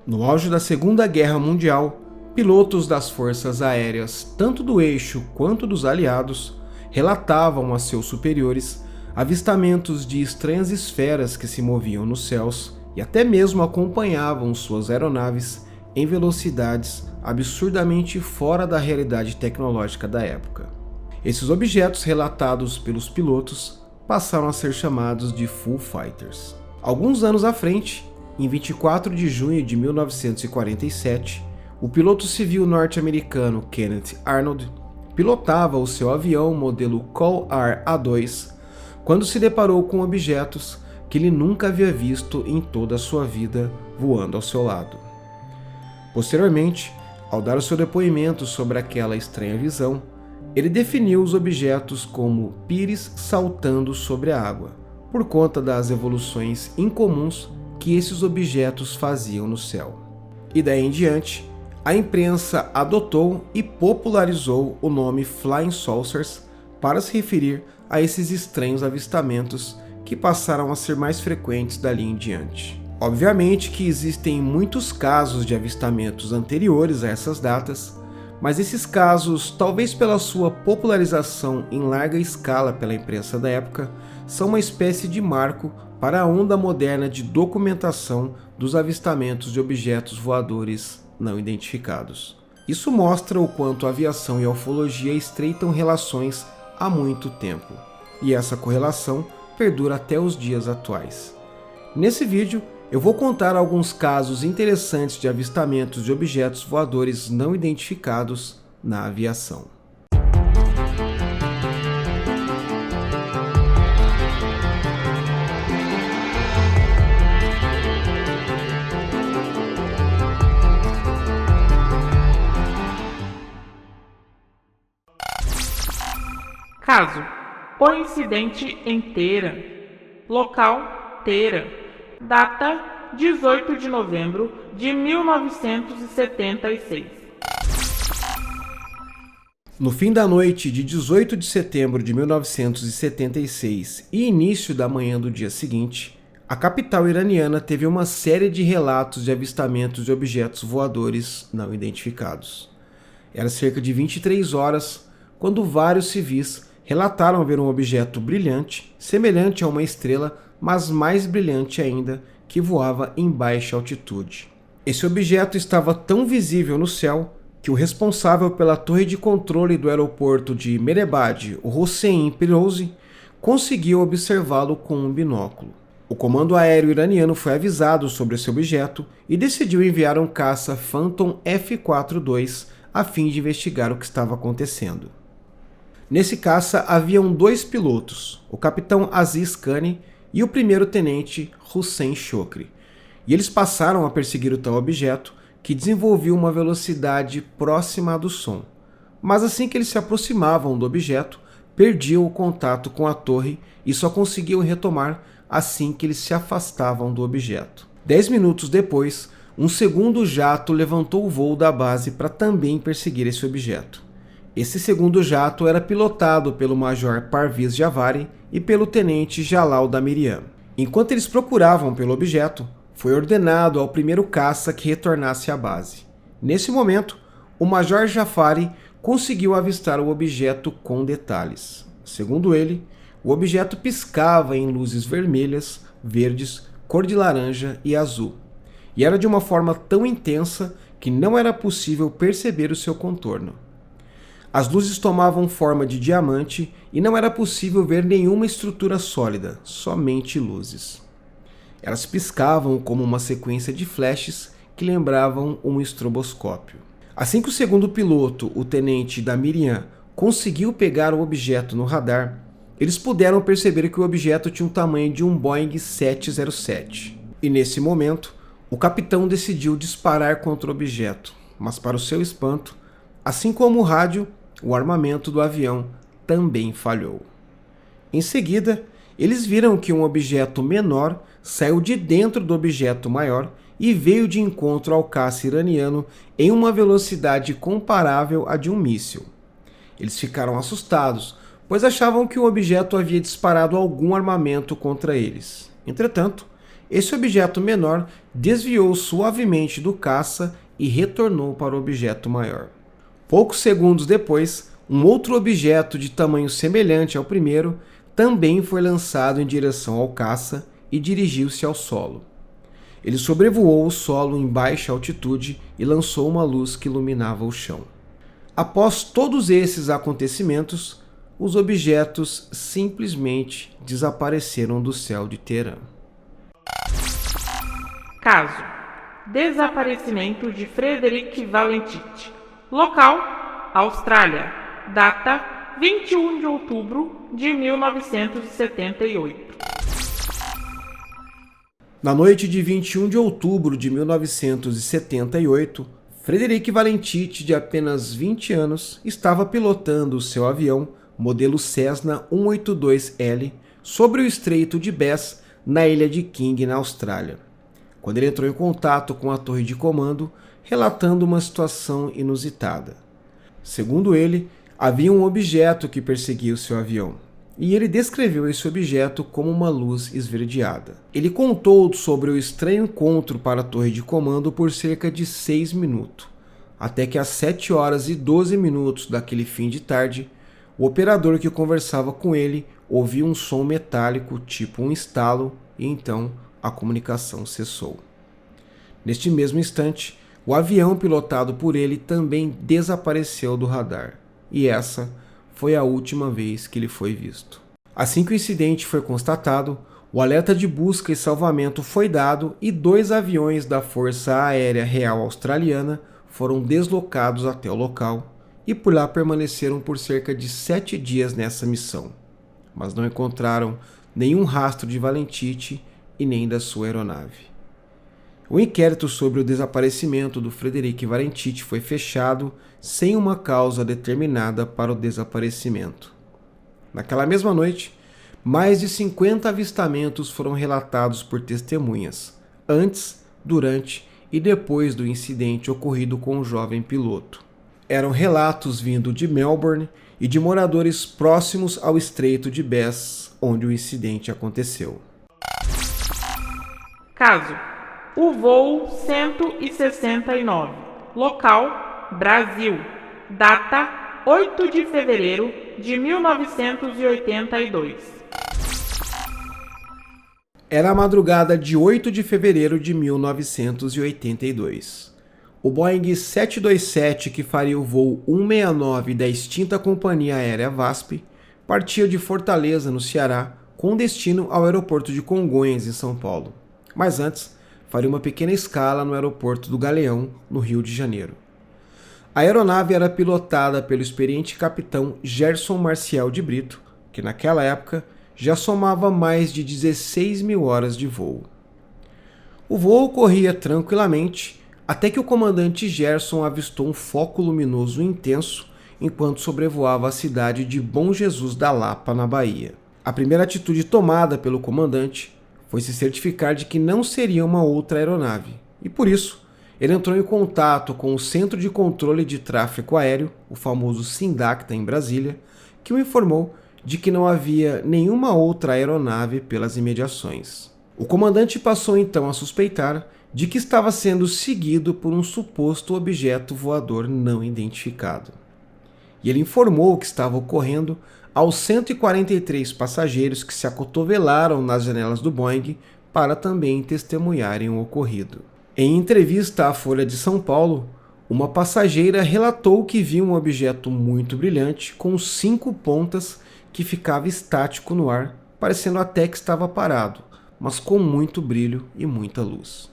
No auge da Segunda Guerra Mundial, pilotos das forças aéreas, tanto do eixo quanto dos aliados, relatavam a seus superiores avistamentos de estranhas esferas que se moviam nos céus e até mesmo acompanhavam suas aeronaves em velocidades absurdamente fora da realidade tecnológica da época. Esses objetos relatados pelos pilotos passaram a ser chamados de Foo Fighters. Alguns anos à frente, em 24 de junho de 1947, o piloto civil norte-americano Kenneth Arnold pilotava o seu avião modelo COL-AR A2 quando se deparou com objetos que ele nunca havia visto em toda a sua vida voando ao seu lado. Posteriormente, ao dar o seu depoimento sobre aquela estranha visão, ele definiu os objetos como pires saltando sobre a água, por conta das evoluções incomuns que esses objetos faziam no céu. E daí em diante, a imprensa adotou e popularizou o nome Flying Saucers para se referir a esses estranhos avistamentos que passaram a ser mais frequentes dali em diante. Obviamente que existem muitos casos de avistamentos anteriores a essas datas, mas esses casos, talvez pela sua popularização em larga escala pela imprensa da época, são uma espécie de marco para a onda moderna de documentação dos avistamentos de objetos voadores não identificados. Isso mostra o quanto a aviação e a ufologia estreitam relações há muito tempo, e essa correlação perdura até os dias atuais. Nesse vídeo, eu vou contar alguns casos interessantes de avistamentos de objetos voadores não identificados na aviação. Caso: o incidente em Teherã. Local: Teherã. Data: 18 de novembro de 1976. No fim da noite de 18 de setembro de 1976 e início da manhã do dia seguinte, a capital iraniana teve uma série de relatos de avistamentos de objetos voadores não identificados. Era cerca de 23 horas quando vários civis relataram ver um objeto brilhante, semelhante a uma estrela, mas mais brilhante ainda, que voava em baixa altitude. Esse objeto estava tão visível no céu que o responsável pela torre de controle do aeroporto de Mehrabad, o Hossein Firouzi, conseguiu observá-lo com um binóculo. O comando aéreo iraniano foi avisado sobre esse objeto e decidiu enviar um caça Phantom F-42 a fim de investigar o que estava acontecendo. Nesse caça haviam dois pilotos, o capitão Aziz Kani e o primeiro-tenente Hussein Chokri, e eles passaram a perseguir o tal objeto, que desenvolvia uma velocidade próxima do som. Mas assim que eles se aproximavam do objeto, perdiam o contato com a torre e só conseguiam retomar assim que eles se afastavam do objeto. 10 minutos depois, um segundo jato levantou o voo da base para também perseguir esse objeto. Esse segundo jato era pilotado pelo Major Parviz Javari e pelo Tenente Jalal Damirian. Enquanto eles procuravam pelo objeto, foi ordenado ao primeiro caça que retornasse à base. Nesse momento, o Major Jafari conseguiu avistar o objeto com detalhes. Segundo ele, o objeto piscava em luzes vermelhas, verdes, cor de laranja e azul, e era de uma forma tão intensa que não era possível perceber o seu contorno. As luzes tomavam forma de diamante e não era possível ver nenhuma estrutura sólida, somente luzes. Elas piscavam como uma sequência de flashes que lembravam um estroboscópio. Assim que o segundo piloto, o tenente Damirian, conseguiu pegar o objeto no radar, eles puderam perceber que o objeto tinha o tamanho de um Boeing 707. E nesse momento, o capitão decidiu disparar contra o objeto, mas para o seu espanto, assim como o rádio, o armamento do avião também falhou. Em seguida, eles viram que um objeto menor saiu de dentro do objeto maior e veio de encontro ao caça iraniano em uma velocidade comparável à de um míssil. Eles ficaram assustados, pois achavam que o objeto havia disparado algum armamento contra eles. Entretanto, esse objeto menor desviou suavemente do caça e retornou para o objeto maior. Poucos segundos depois, um outro objeto de tamanho semelhante ao primeiro também foi lançado em direção ao caça e dirigiu-se ao solo. Ele sobrevoou o solo em baixa altitude e lançou uma luz que iluminava o chão. Após todos esses acontecimentos, os objetos simplesmente desapareceram do céu de Teherã. Caso: desaparecimento de Frederic Valentich. Local: Austrália. Data: 21 de outubro de 1978. Na noite de 21 de outubro de 1978, Frederic Valentich, de apenas 20 anos, estava pilotando o seu avião modelo Cessna 182L sobre o Estreito de Bass, na ilha de King, na Austrália, quando ele entrou em contato com a torre de comando, relatando uma situação inusitada. Segundo ele, havia um objeto que perseguia o seu avião, e ele descreveu esse objeto como uma luz esverdeada. Ele contou sobre o estranho encontro para a torre de comando por cerca de 6 minutos, até que às 7 horas e 12 minutos daquele fim de tarde, o operador que conversava com ele ouviu um som metálico, tipo um estalo, e então a comunicação cessou. Neste mesmo instante, o avião pilotado por ele também desapareceu do radar, e essa foi a última vez que ele foi visto. Assim que o incidente foi constatado, o alerta de busca e salvamento foi dado e 2 aviões da Força Aérea Real Australiana foram deslocados até o local e por lá permaneceram por cerca de 7 dias nessa missão, mas não encontraram nenhum rastro de Valentich e nem da sua aeronave. O inquérito sobre o desaparecimento do Frederic Valentich foi fechado sem uma causa determinada para o desaparecimento. Naquela mesma noite, mais de 50 avistamentos foram relatados por testemunhas, antes, durante e depois do incidente ocorrido com o jovem piloto. Eram relatos vindo de Melbourne e de moradores próximos ao Estreito de Bass, onde o incidente aconteceu. Caso: o voo 169. Local: Brasil. Data: 8 de fevereiro de 1982. Era a madrugada de 8 de fevereiro de 1982. O Boeing 727, que faria o voo 169 da extinta companhia aérea VASP, partia de Fortaleza, no Ceará, com destino ao aeroporto de Congonhas, em São Paulo. Mas antes, faria uma pequena escala no aeroporto do Galeão, no Rio de Janeiro. A aeronave era pilotada pelo experiente capitão Gerson Marcial de Brito, que naquela época já somava mais de 16 mil horas de voo. O voo corria tranquilamente, até que o comandante Gerson avistou um foco luminoso intenso enquanto sobrevoava a cidade de Bom Jesus da Lapa, na Bahia. A primeira atitude tomada pelo comandante foi se certificar de que não seria uma outra aeronave, e por isso ele entrou em contato com o Centro de Controle de Tráfego Aéreo, o famoso SINDACTA, em Brasília, que o informou de que não havia nenhuma outra aeronave pelas imediações. O comandante passou então a suspeitar de que estava sendo seguido por um suposto objeto voador não identificado. E ele informou o que estava ocorrendo aos 143 passageiros que se acotovelaram nas janelas do Boeing para também testemunharem o ocorrido. Em entrevista à Folha de São Paulo, uma passageira relatou que viu um objeto muito brilhante com 5 pontas que ficava estático no ar, parecendo até que estava parado, mas com muito brilho e muita luz.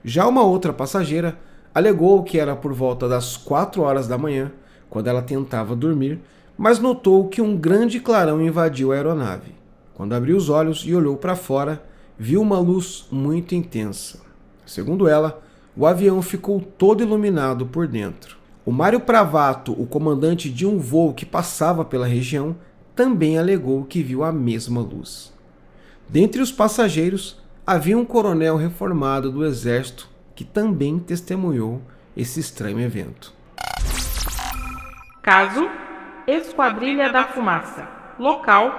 Já uma outra passageira alegou que era por volta das 4 horas da manhã, quando ela tentava dormir, mas notou que um grande clarão invadiu a aeronave. Quando abriu os olhos e olhou para fora, viu uma luz muito intensa. Segundo ela, o avião ficou todo iluminado por dentro. O Mário Pravato, o comandante de um voo que passava pela região, também alegou que viu a mesma luz. Dentre os passageiros, havia um coronel reformado do Exército que também testemunhou esse estranho evento. Caso: Esquadrilha da Fumaça. Local: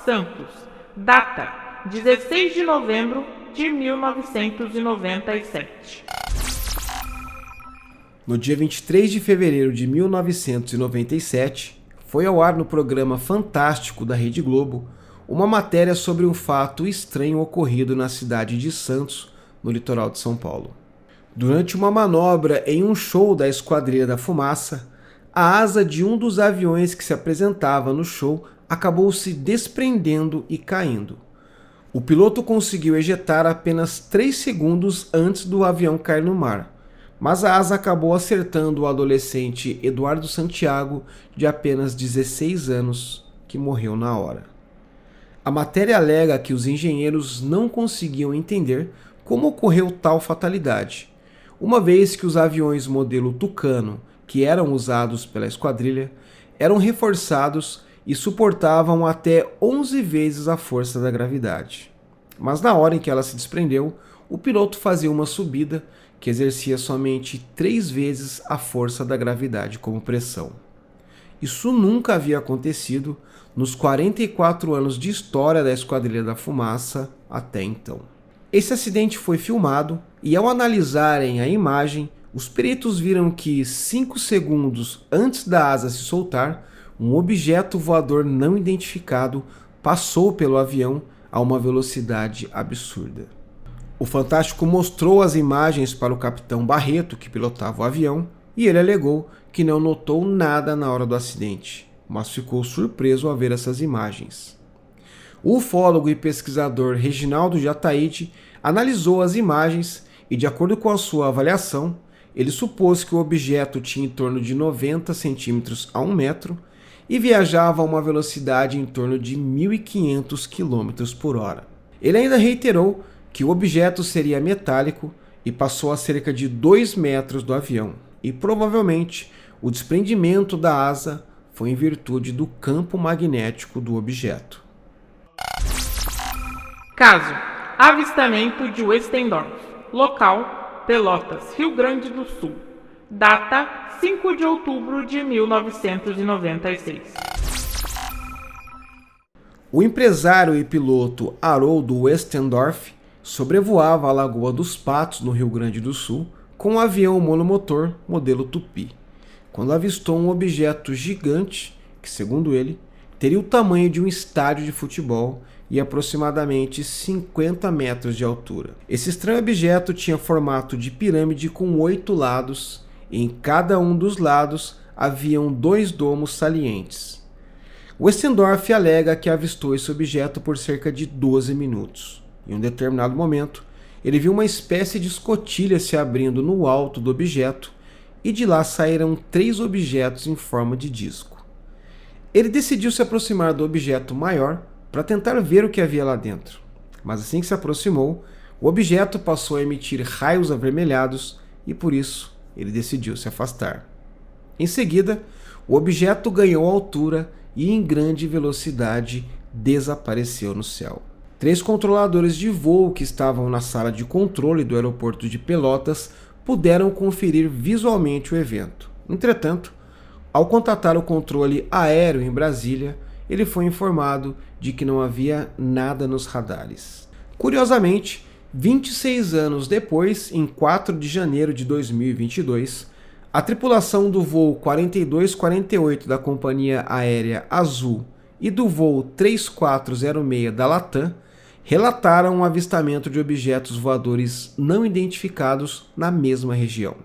Santos. Data: 16 de novembro de 1997. No dia 23 de fevereiro de 1997, foi ao ar no programa Fantástico da Rede Globo uma matéria sobre um fato estranho ocorrido na cidade de Santos, no litoral de São Paulo. Durante uma manobra em um show da Esquadrilha da Fumaça, a asa de um dos aviões que se apresentava no show acabou se desprendendo e caindo. O piloto conseguiu ejetar apenas 3 segundos antes do avião cair no mar, mas a asa acabou acertando o adolescente Eduardo Santiago, de apenas 16 anos, que morreu na hora. A matéria alega que os engenheiros não conseguiam entender como ocorreu tal fatalidade, uma vez que os aviões modelo Tucano, que eram usados pela esquadrilha, eram reforçados e suportavam até 11 vezes a força da gravidade. Mas na hora em que ela se desprendeu, o piloto fazia uma subida que exercia somente 3 vezes a força da gravidade como pressão. Isso nunca havia acontecido nos 44 anos de história da Esquadrilha da Fumaça até então. Esse acidente foi filmado e, ao analisarem a imagem, os peritos viram que 5 segundos antes da asa se soltar, um objeto voador não identificado passou pelo avião a uma velocidade absurda. O Fantástico mostrou as imagens para o capitão Barreto, que pilotava o avião, e ele alegou que não notou nada na hora do acidente, mas ficou surpreso ao ver essas imagens. O ufólogo e pesquisador Reginaldo de Ataíde analisou as imagens e, de acordo com a sua avaliação, ele supôs que o objeto tinha em torno de 90 centímetros a 1 metro e viajava a uma velocidade em torno de 1.500 km por hora. Ele ainda reiterou que o objeto seria metálico e passou a cerca de 2 metros do avião, e provavelmente o desprendimento da asa foi em virtude do campo magnético do objeto. Caso: avistamento de Westendorf. Local: Pelotas, Rio Grande do Sul. Data: 5 de outubro de 1996. O empresário e piloto Haroldo Westendorf sobrevoava a Lagoa dos Patos, no Rio Grande do Sul, com um avião monomotor modelo Tupi, quando avistou um objeto gigante que, segundo ele, teria o tamanho de um estádio de futebol e aproximadamente 50 metros de altura. Esse estranho objeto tinha formato de pirâmide com 8 lados, e em cada um dos lados haviam 2 domos salientes. Westendorf alega que avistou esse objeto por cerca de 12 minutos. Em um determinado momento, ele viu uma espécie de escotilha se abrindo no alto do objeto e de lá saíram 3 objetos em forma de disco. Ele decidiu se aproximar do objeto maior para tentar ver o que havia lá dentro, mas assim que se aproximou, o objeto passou a emitir raios avermelhados e por isso ele decidiu se afastar. Em seguida, o objeto ganhou altura e em grande velocidade desapareceu no céu. 3 controladores de voo que estavam na sala de controle do aeroporto de Pelotas puderam conferir visualmente o evento. Entretanto, ao contatar o controle aéreo em Brasília, ele foi informado de que não havia nada nos radares. Curiosamente, 26 anos depois, em 4 de janeiro de 2022, a tripulação do voo 4248 da companhia aérea Azul e do voo 3406 da Latam relataram um avistamento de objetos voadores não identificados na mesma região.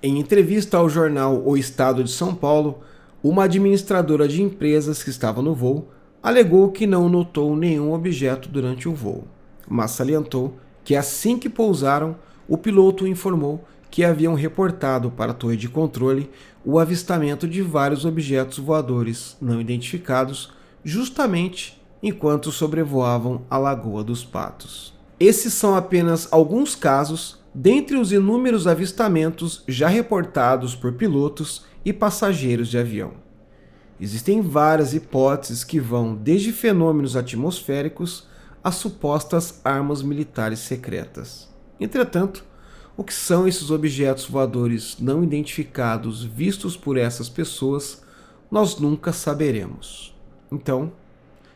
Em entrevista ao jornal O Estado de São Paulo, uma administradora de empresas que estava no voo alegou que não notou nenhum objeto durante o voo, mas salientou que assim que pousaram, o piloto informou que haviam reportado para a torre de controle o avistamento de vários objetos voadores não identificados justamente enquanto sobrevoavam a Lagoa dos Patos. Esses são apenas alguns casos dentre os inúmeros avistamentos já reportados por pilotos e passageiros de avião. Existem várias hipóteses que vão desde fenômenos atmosféricos a supostas armas militares secretas. Entretanto, o que são esses objetos voadores não identificados vistos por essas pessoas, nós nunca saberemos. Então,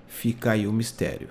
fica aí o mistério.